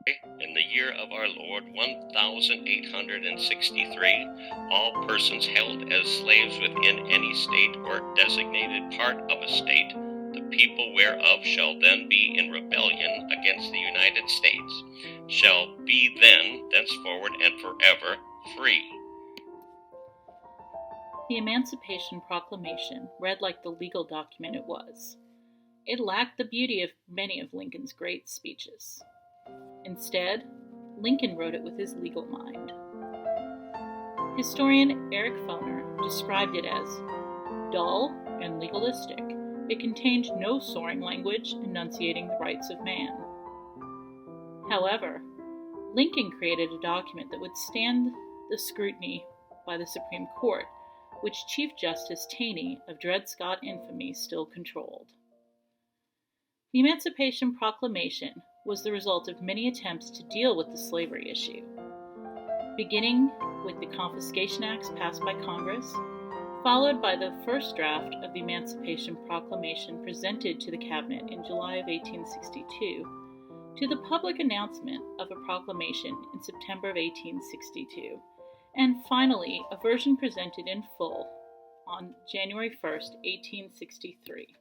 In the year of our Lord 1863, all persons held as slaves within any state or designated part of a state, the people whereof shall then be in rebellion against the United States, shall be then, thenceforward, and forever free. The Emancipation Proclamation read like the legal document it was. It lacked the beauty of many of Lincoln's great speeches. Instead, Lincoln wrote it with his legal mind. Historian Eric Foner described it as dull and legalistic. It contained no soaring language enunciating the rights of man. However, Lincoln created a document that would stand the scrutiny by the Supreme Court, which Chief Justice Taney of Dred Scott infamy still controlled. The Emancipation Proclamation was the result of many attempts to deal with the slavery issue, beginning with the Confiscation Acts passed by Congress, followed by the first draft of the Emancipation Proclamation presented to the Cabinet in July of 1862, to the public announcement of a proclamation in September of 1862, and finally a version presented in full on January 1st, 1863.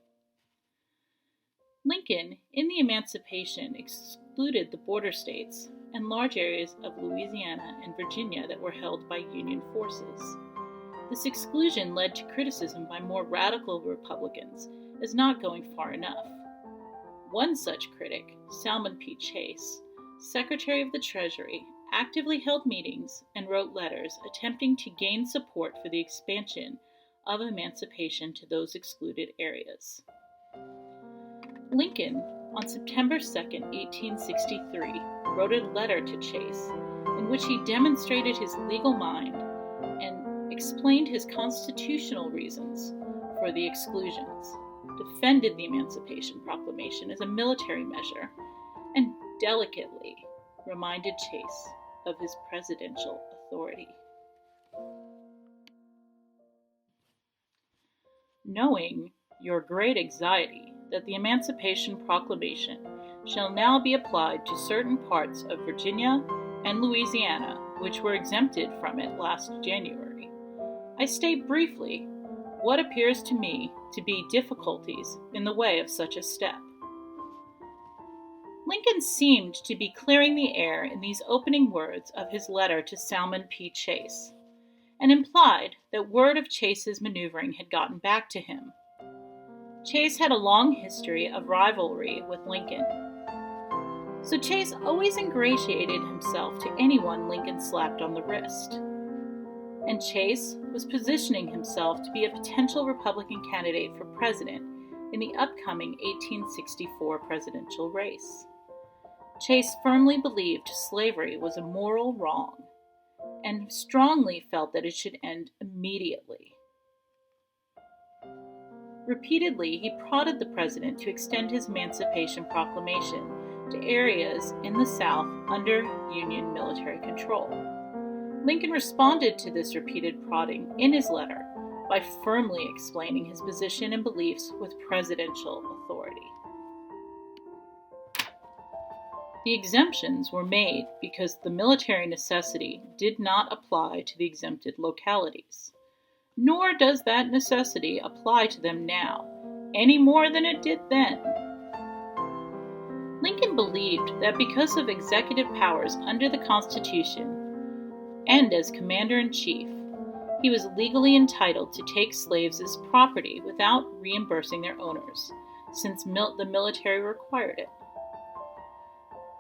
Lincoln, in the Emancipation, excluded the border states and large areas of Louisiana and Virginia that were held by Union forces. This exclusion led to criticism by more radical Republicans as not going far enough. One such critic, Salmon Chase, Secretary of the Treasury, actively held meetings and wrote letters attempting to gain support for the expansion of emancipation to those excluded areas. Lincoln, on September 2, 1863, wrote a letter to Chase in which he demonstrated his legal mind and explained his constitutional reasons for the exclusions, defended the Emancipation Proclamation as a military measure, and delicately reminded Chase of his presidential authority. Knowing your great anxiety that the Emancipation Proclamation shall now be applied to certain parts of Virginia and Louisiana which were exempted from it last January, I state briefly what appears to me to be difficulties in the way of such a step. Lincoln seemed to be clearing the air in these opening words of his letter to Salmon Chase, and implied that word of Chase's maneuvering had gotten back to him. Chase had a long history of rivalry with Lincoln, so Chase always ingratiated himself to anyone Lincoln slapped on the wrist. And Chase was positioning himself to be a potential Republican candidate for president in the upcoming 1864 presidential race. Chase firmly believed slavery was a moral wrong and strongly felt that it should end immediately. Repeatedly, he prodded the president to extend his Emancipation Proclamation to areas in the South under Union military control. Lincoln responded to this repeated prodding in his letter by firmly explaining his position and beliefs with presidential authority. The exemptions were made because the military necessity did not apply to the exempted localities. Nor does that necessity apply to them now, any more than it did then. Lincoln believed that because of executive powers under the Constitution, and as Commander-in-Chief, he was legally entitled to take slaves as property without reimbursing their owners, since the military required it.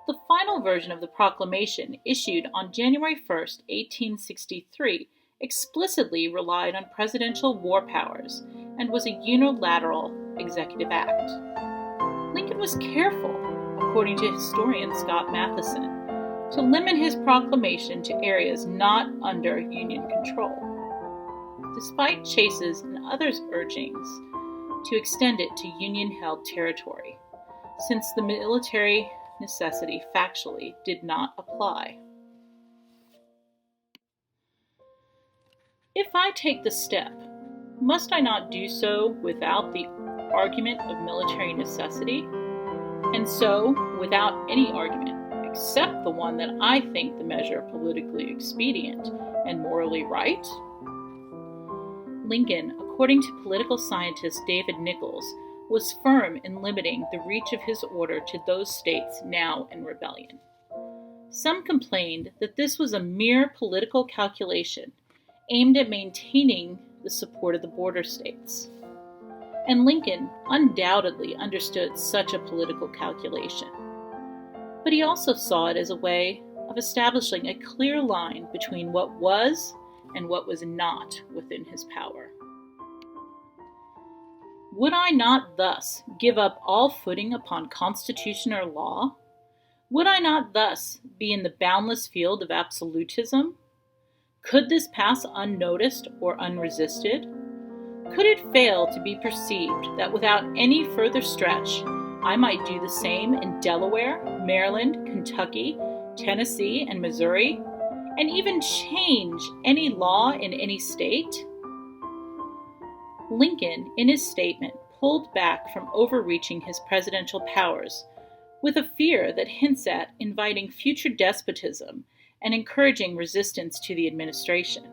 The final version of the proclamation, issued on January 1, 1863, explicitly relied on presidential war powers and was a unilateral executive act. Lincoln was careful, according to historian Scott Matheson, to limit his proclamation to areas not under Union control, despite Chase's and others' urgings to extend it to Union-held territory, since the military necessity factually did not apply. If I take the step, must I not do so without the argument of military necessity, and so without any argument except the one that I think the measure politically expedient and morally right? Lincoln, according to political scientist David Nichols, was firm in limiting the reach of his order to those states now in rebellion. Some complained that this was a mere political calculation aimed at maintaining the support of the border states. And Lincoln undoubtedly understood such a political calculation. But he also saw it as a way of establishing a clear line between what was and what was not within his power. Would I not thus give up all footing upon constitution or law? Would I not thus be in the boundless field of absolutism? Could this pass unnoticed or unresisted? Could it fail to be perceived that without any further stretch, I might do the same in Delaware, Maryland, Kentucky, Tennessee, and Missouri, and even change any law in any state? Lincoln, in his statement, pulled back from overreaching his presidential powers with a fear that hints at inviting future despotism and encouraging resistance to the administration.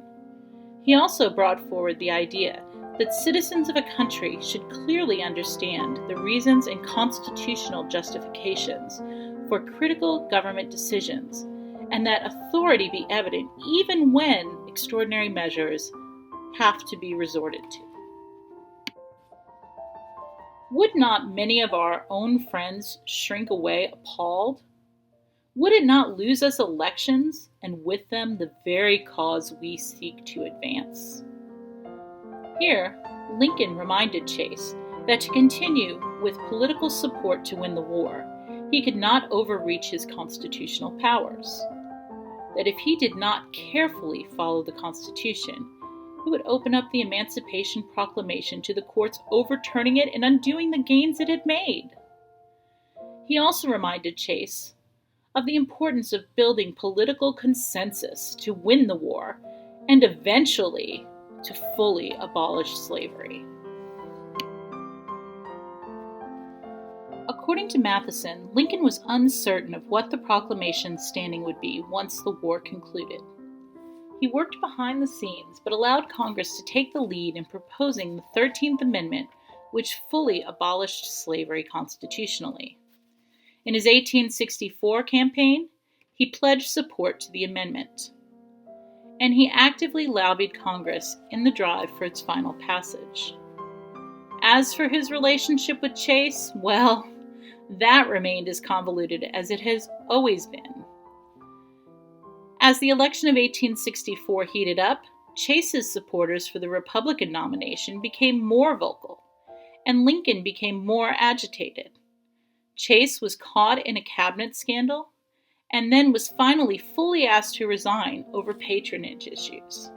He also brought forward the idea that citizens of a country should clearly understand the reasons and constitutional justifications for critical government decisions, and that authority be evident even when extraordinary measures have to be resorted to. Would not many of our own friends shrink away appalled? Would it not lose us elections, and with them the very cause we seek to advance? Here, Lincoln reminded Chase that to continue with political support to win the war, he could not overreach his constitutional powers. That if he did not carefully follow the Constitution, it would open up the Emancipation Proclamation to the courts overturning it and undoing the gains it had made. He also reminded Chase of the importance of building political consensus to win the war and eventually to fully abolish slavery. According to Matheson, Lincoln was uncertain of what the proclamation's standing would be once the war concluded. He worked behind the scenes, but allowed Congress to take the lead in proposing the 13th Amendment, which fully abolished slavery constitutionally. In his 1864 campaign, he pledged support to the amendment, and he actively lobbied Congress in the drive for its final passage. As for his relationship with Chase, well, that remained as convoluted as it has always been. As the election of 1864 heated up, Chase's supporters for the Republican nomination became more vocal, and Lincoln became more agitated. Chase was caught in a cabinet scandal, and then was finally fully asked to resign over patronage issues.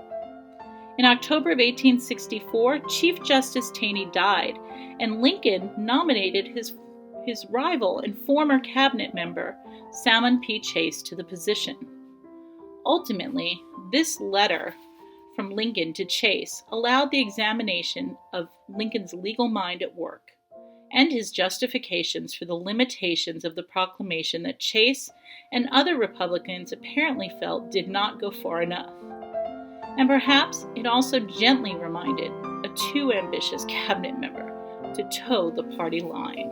In October of 1864, Chief Justice Taney died, and Lincoln nominated his rival and former cabinet member, Salmon P. Chase, to the position. Ultimately, this letter from Lincoln to Chase allowed the examination of Lincoln's legal mind at work and his justifications for the limitations of the proclamation that Chase and other Republicans apparently felt did not go far enough. And perhaps it also gently reminded a too ambitious cabinet member to toe the party line.